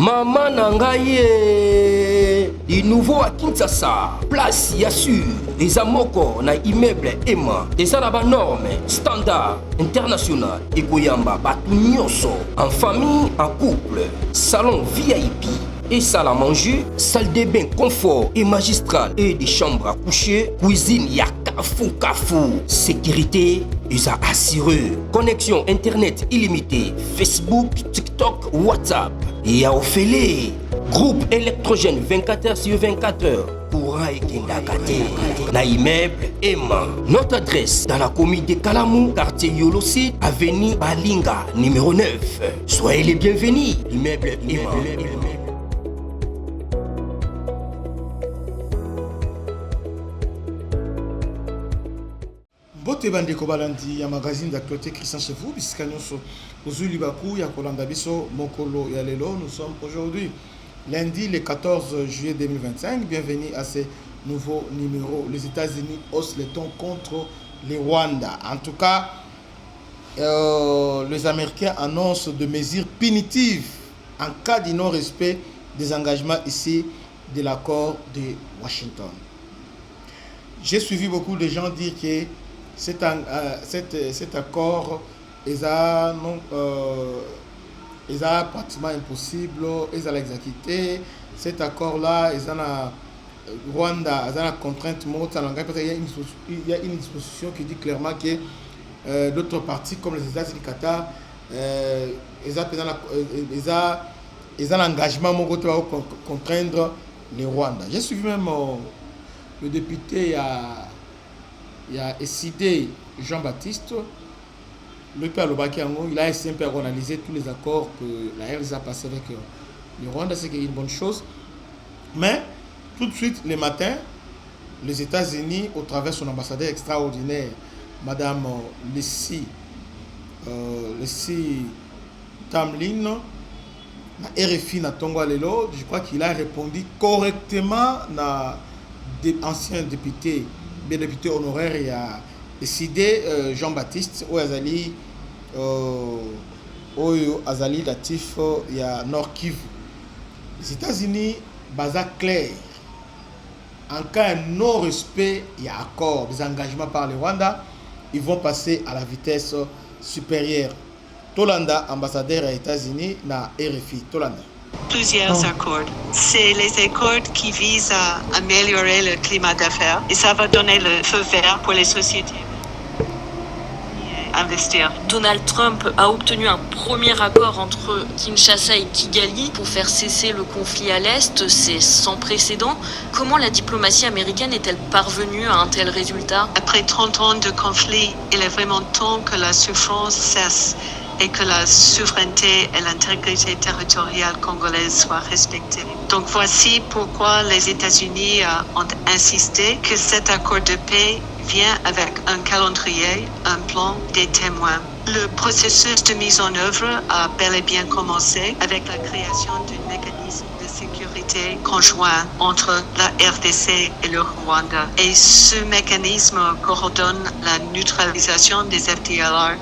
Maman Nangaye, du nouveau à Kinshasa, place Yassur, des amoko na immeuble Emma, des arabes normes, standard, international, et Goyamba, Batunyoso, en famille, en couple, salon VIP. Et salle à manger, salle de bain confort et magistral et des chambres à coucher, cuisine Kafou. Sécurité, ils ont assuré. Connexion internet illimitée, Facebook, TikTok, WhatsApp. Et à Ophélie, groupe électrogène 24h/24h. Courant et Kindakate. Na immeuble Emma. Notre adresse dans la commune de Kalamou, quartier Yolosi, avenue Balinga, numéro 9. Soyez les bienvenus. Immeuble Emma. Bote bandeko balandi ya magazine d'actualité Christian Chevaux bisika nyonso ozuli baku ya kolanda biso mokolo ya lelo. Nous sommes aujourd'hui lundi le 14 juillet 2025. Bienvenue à ce nouveau numéro. Les États-Unis haussent les tons contre les Rwanda. En tout cas, les Américains annoncent de mesures punitives en cas de non-respect des engagements ici de l'accord de Washington. J'ai suivi beaucoup de gens dire que cet accord est pratiquement impossible, ils allent exécuter. Cet accord-là, ils ont Rwanda, ils ont la contrainte morte. Il y a une disposition qui dit clairement que d'autres parties comme les États-Unis, le Qatar, ils ont l'engagement de contraindre les Rwandais. J'ai suivi même le député il y a SID Jean-Baptiste, le père Lobakiango, il a essayé de analyser tous les accords que la RDC a passés avec le Rwanda, c'est une bonne chose. Mais tout de suite, le matin, les États-Unis, au travers de son ambassadeur extraordinaire, Madame Leslie Tamlin, la RFI na Tongo Lelo, je crois qu'il a répondu correctement à des anciens députés. Bien député honoraire, il y a décidé Jean-Baptiste, Azali Latif, il y a Nord Kivu. Les États-Unis, basa clair. En cas de non-respect, il y a accord, des engagements par le Rwanda, ils vont passer à la vitesse supérieure. Tolanda, ambassadeur aux États-Unis, na RFI. Tolanda. Plusieurs accords. C'est les accords qui visent à améliorer le climat d'affaires et ça va donner le feu vert pour les sociétés investir. Donald Trump a obtenu un premier accord entre Kinshasa et Kigali pour faire cesser le conflit à l'Est. C'est sans précédent. Comment la diplomatie américaine est-elle parvenue à un tel résultat? Après 30 ans de conflit, il est vraiment temps que la souffrance cesse et que la souveraineté et l'intégrité territoriale congolaise soient respectées. Donc voici pourquoi les États-Unis ont insisté que cet accord de paix vient avec un calendrier, un plan, des témoins. Le processus de mise en œuvre a bel et bien commencé avec la création d'un mécanisme de sécurité conjoint entre la RDC et le Rwanda. Et ce mécanisme coordonne la neutralisation des FDLR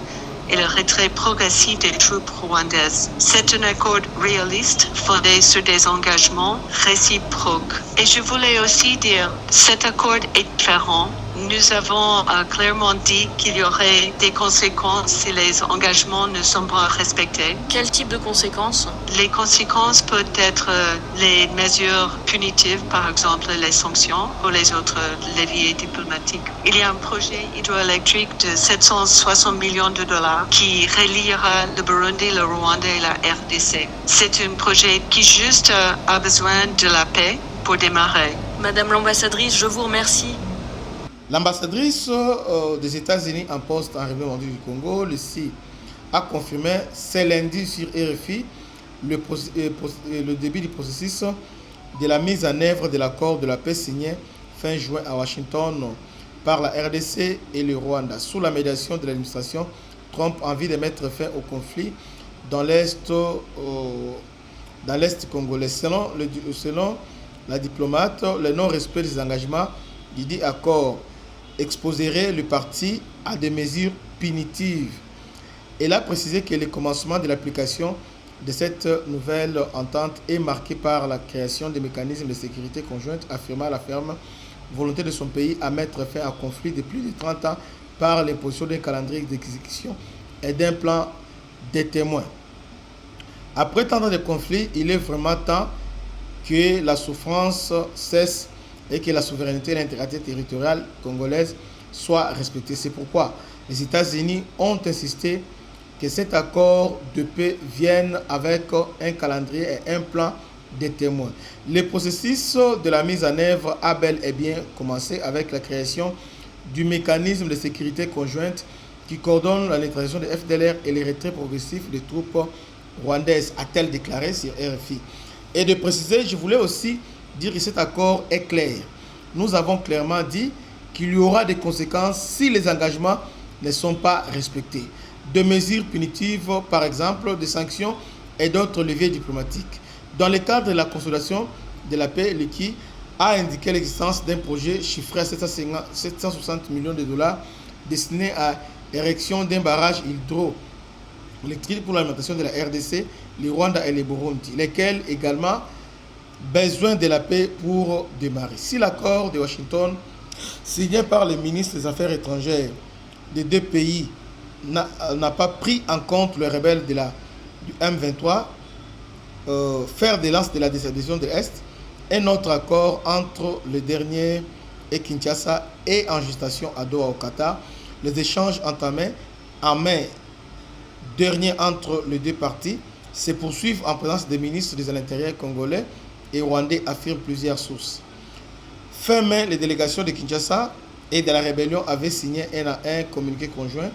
et le retrait progressif des troupes rwandaises. C'est un accord réaliste fondé sur des engagements réciproques. Et je voulais aussi dire, cet accord est différent. Nous avons clairement dit qu'il y aurait des conséquences si les engagements ne sont pas respectés. Quel type de conséquences? Les conséquences peuvent être les mesures punitives, par exemple les sanctions ou les autres leviers diplomatiques. Il y a un projet hydroélectrique de 760 millions de dollars qui reliera le Burundi, le Rwanda et la RDC. C'est un projet qui juste a besoin de la paix pour démarrer. Madame l'ambassadrice, je vous remercie. L'ambassadrice des États-Unis en poste en République du Congo, Lucie, a confirmé ce lundi sur RFI le début du processus de la mise en œuvre de l'accord de la paix signé fin juin à Washington par la RDC et le Rwanda, sous la médiation de l'administration Trump en vue de mettre fin au conflit dans l'Est congolais. Selon la diplomate, le non-respect des engagements du dit accord exposerait le parti à des mesures punitives. Elle a précisé que le commencement de l'application de cette nouvelle entente est marquée par la création des mécanismes de sécurité conjointe, affirmant la ferme volonté de son pays à mettre fin à un conflit de plus de 30 ans par l'imposition d'un calendrier d'exécution et d'un plan des témoins. Après tant de conflits, il est vraiment temps que la souffrance cesse et que la souveraineté et l'intégrité territoriale congolaise soient respectées. C'est pourquoi les États-Unis ont insisté que cet accord de paix vienne avec un calendrier et un plan des témoins. Le processus de la mise en œuvre a bel et bien commencé avec la création du mécanisme de sécurité conjointe qui coordonne la neutralisation des FDLR et les retraits progressifs des troupes rwandaises, a-t-elle déclaré sur RFI. Et de préciser, je voulais aussi dire que cet accord est clair. Nous avons clairement dit qu'il y aura des conséquences si les engagements ne sont pas respectés. De mesures punitives, par exemple, des sanctions et d'autres leviers diplomatiques. Dans le cadre de la consolidation de la paix, l'IKI a indiqué l'existence d'un projet chiffré à 760 millions de dollars destiné à l'érection d'un barrage hydroélectrique pour l'alimentation de la RDC, le Rwanda et le Burundi, lesquels également besoin de la paix pour démarrer. Si l'accord de Washington, signé par le ministre des Affaires étrangères des deux pays, n'a pas pris en compte les rebelles du M23, fer de lance de la décision de l'Est, un autre accord entre le dernier et Kinshasa et en gestation à Doha au Qatar, les échanges entamés en mai dernier entre les deux parties se poursuivent en présence des ministres de l'Intérieur congolais et rwandais, affirment plusieurs sources. Fin mai, les délégations de Kinshasa et de la rébellion avaient signé un communiqué conjoint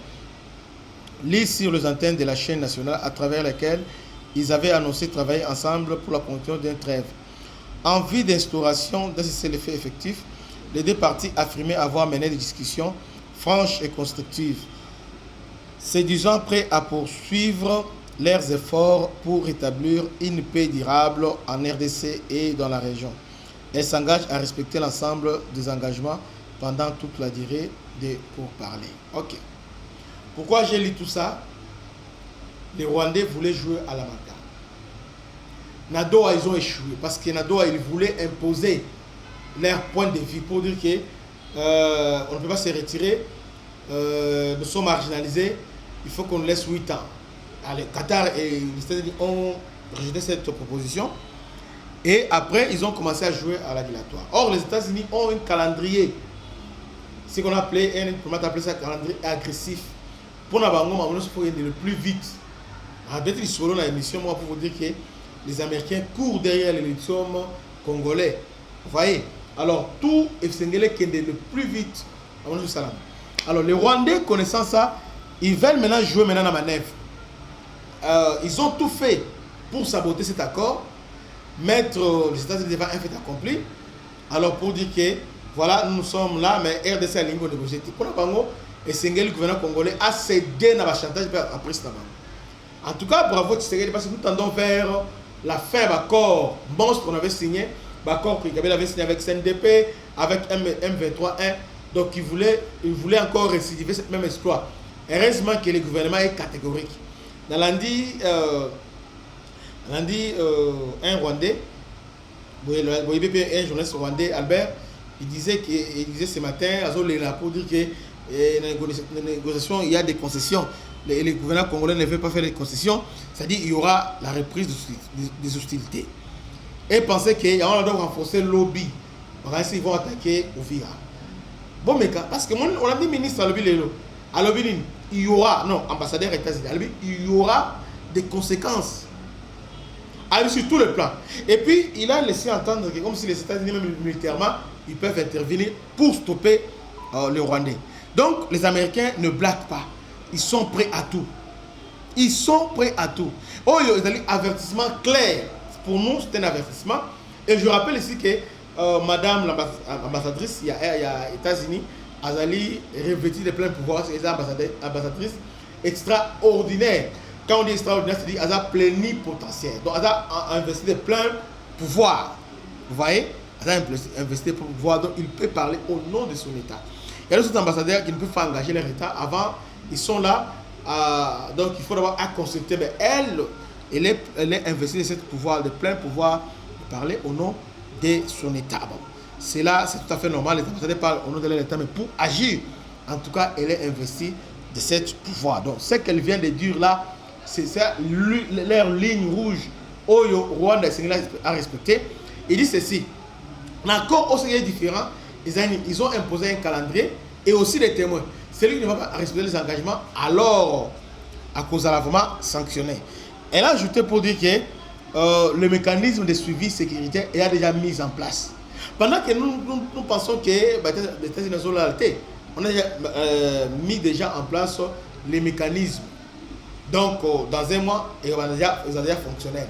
lié sur les antennes de la chaîne nationale à travers laquelle ils avaient annoncé travailler ensemble pour la conclusion d'une trêve. En vue d'instauration d'un cessez-le-feu effectif, les deux parties affirmaient avoir mené des discussions franches et constructives, se disant prêts à poursuivre leurs efforts pour rétablir une paix durable en RDC et dans la région. Elles s'engagent à respecter l'ensemble des engagements pendant toute la durée des pourparlers. Ok. Pourquoi j'ai lu tout ça? Les Rwandais voulaient jouer à la Maka. Nadoa, ils ont échoué parce que Nadoa, ils voulaient imposer leur point de vue pour dire que on ne peut pas se retirer, nous sommes marginalisés, il faut qu'on laisse 8 ans. Alors, Qatar et les États-Unis ont rejeté cette proposition et après ils ont commencé à jouer à la dilatoire. Or, les États-Unis ont un calendrier, ce qu'on appelait, un diplomate appelait ça calendrier agressif. Pour nous, il faut aller le plus vite. Peut-être qu'ils seront dans l'émission, moi, pour vous dire que les Américains courent derrière l'élection congolais. Vous voyez? Alors, tout est le plus vite. Alors, les Rwandais, connaissant ça, ils veulent maintenant jouer dans la manœuvre. Ils ont tout fait pour saboter cet accord, mettre les États-Unis devant un fait accompli. Alors, pour dire que, voilà, nous sommes là, mais RDC a l'ingo négocié. Pour la Bango, et le gouvernement congolais a cédé dans le chantage après ça. En tout cas, bravo Tshisekedi, parce que nous tendons vers la fin de l'accord monstre qu'on avait signé, l'accord que Kabila avait signé avec CNDP, avec M23-1. Donc, il voulait encore récidiver cette même exploit. Heureusement que le gouvernement est catégorique. Dans lundi, un Rwandais, un journaliste rwandais, Albert, il disait ce matin, pour dire que dans les négociations, il y a des concessions. Les gouvernements congolais ne veulent pas faire des concessions, c'est-à-dire qu'il y aura la reprise des hostilités. Et pensaient qu'ils doivent renforcer le lobby. Ils vont attaquer Ouvira. Bon, mais parce que on a dit ministre à l'objet, il y aura, non, ambassadeur États-Unis, il y aura des conséquences sur tous les plans. Et puis, il a laissé entendre que comme si les États-Unis, même militairement, ils peuvent intervenir pour stopper les Rwandais. Donc, les Américains ne blaguent pas. Ils sont prêts à tout. Ils sont prêts à tout. Oh, il y a un avertissement clair. Pour nous, c'est un avertissement. Et je rappelle ici que Madame l'ambassadrice, il y a États-Unis, Azali revêtit de plein pouvoir. C'est une ambassadrice extraordinaire. Quand on dit extraordinaire, c'est dire qu'elle a plénipotentiaire. Donc, elle a investi de plein pouvoir. Vous voyez? Elle a investi pour pouvoir. Donc, il peut parler au nom de son État. Il y a d'autres ambassadeurs qui ne peuvent pas engager leur État avant. Ils sont là. Donc, il faut d'abord à consulter. Mais elle, elle est investie de ce pouvoir, de plein pouvoir de parler au nom de son État. Bon, c'est tout à fait normal, les ambassadeurs parlent au nom de l'État, mais pour agir, en tout cas, elle est investie de ce pouvoir. Donc, ce qu'elle vient de dire là, c'est ça, leur ligne rouge, au Rwanda a respecté. Il dit ceci, mais encore aussi différent, ils ont imposé un calendrier et aussi des témoins. Celui qui ne va pas respecter les engagements, alors, à cause de la vraiment sanctionné. Elle a ajouté pour dire que le mécanisme de suivi sécuritaire est déjà mis en place. Pendant que nous pensons que les États-Unis ont l'arrêté, on a déjà mis en place les mécanismes. Donc, dans un mois, ils ont déjà fonctionnel.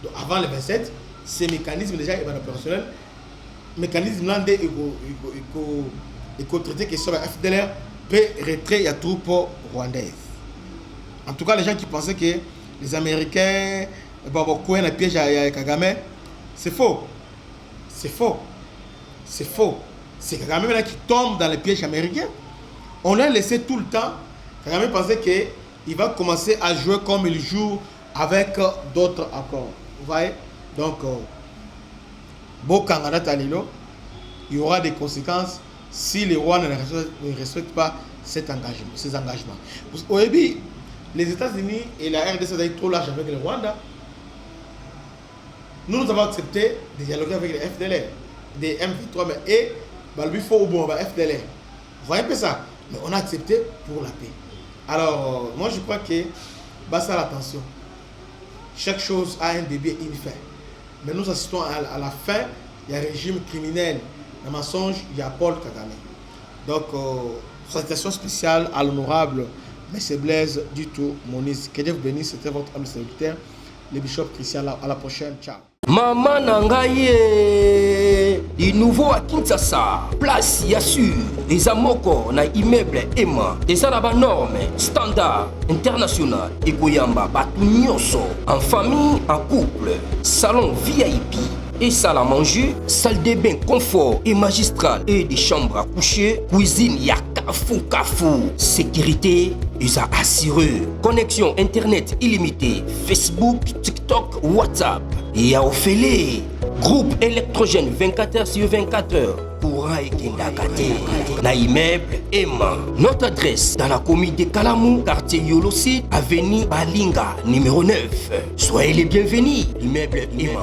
Donc, avant le 27, ces mécanismes déjà opérationnels. Mécanisme là, il faut traiter que sur la FDLR peut retirer les troupes rwandaises. En tout cas, les gens qui pensaient que les Américains vont courir un piège à Kagame, c'est faux. C'est faux. C'est faux. C'est Kagame là qui tombe dans le piège américain. On l'a laissé tout le temps. Kagame pensait qu'il va commencer à jouer comme il joue avec d'autres accords. Vous voyez? Donc, il y aura des conséquences si les Rwandais ne respectent pas ces engagements. Au début, les États-Unis et la RDC ont été trop larges avec le Rwanda. Nous avons accepté de dialoguer avec les FDLR, des M23, et il faut au bon FDLR. Vous voyez un peu ça? Mais on a accepté pour la paix. Alors, moi je crois que ça l'attention. Chaque chose a un début et une fin. Mais nous assistons à la fin, il y a un régime criminel. Le mensonge, il y a Paul Kagame. Donc, salutation spéciale à l'honorable M. Blaise Dutour Monis. Que Dieu vous bénisse, c'était votre ami serviteur, le bishop Christian. À la prochaine, ciao. Maman Nangaye, du nouveau à Kinshasa, place Yassur, des Amoko na immeuble Emma, des Arabes normes, standard, international, et Goyamba, Batunyoso, en famille, en couple, salon VIP, et salle à manger, salle de bain confort et magistral, et des chambres à coucher, cuisine Kafou, sécurité, ils ont assuré, connexion internet illimitée, Facebook, TikTok, WhatsApp. Et à Ophélie, groupe électrogène 24h/24h, courant et Kindakate, na immeuble Emma. Notre adresse dans la commune de Kalamou, quartier Yolosi, avenue Balinga, numéro 9. Soyez les bienvenus, immeuble Emma.